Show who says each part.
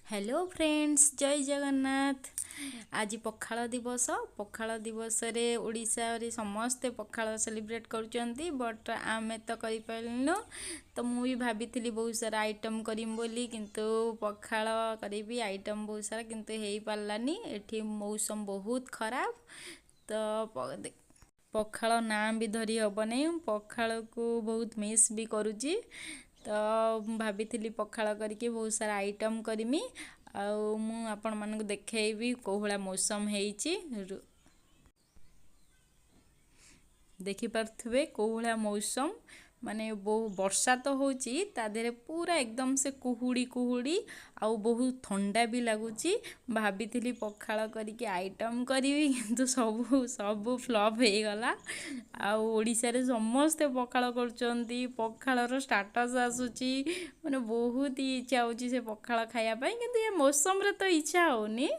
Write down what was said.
Speaker 1: Hello friends जय जगन्नाथ। आज पखाल दिवस रे ओडिशा रे समस्ते पखाल सेलिब्रेट करुचंती बट आमे तो करि पारलु। तो मु भी भाभी बहुत सारा आइटम करिम बोली किंतु पखाल करी आइटम बहुत सारा किंतु हेई पारलानी। एठी मौसम बहुत खराब तो पखाल ना भी धरी हेबनी। पखाल को बहुत मिस भी करुची। तो भाभी पखाल करके बहुत सारा आइटम करमी आउ मु आपण मानक देखैबी कोहला मौसम हेइची। देखि पार्थुबे कोहला मौसम माने बहु वर्षा तो होची ता देरे पूरा एकदम से कुहुड़ी कुहुड़ी आउ बहुत ठंडा भी लगुची। भाभी पखाल करके आइटम करी किंतु सब सब फ्लॉप हो गला। आउ ओडिशा रे समस्ते पखाल करचंती। पखालर स्टाटस आसुची माने बहुत ही इच्छा होची से पखाल खाया पई किंतु ये मौसम रे तो इच्छा होनी।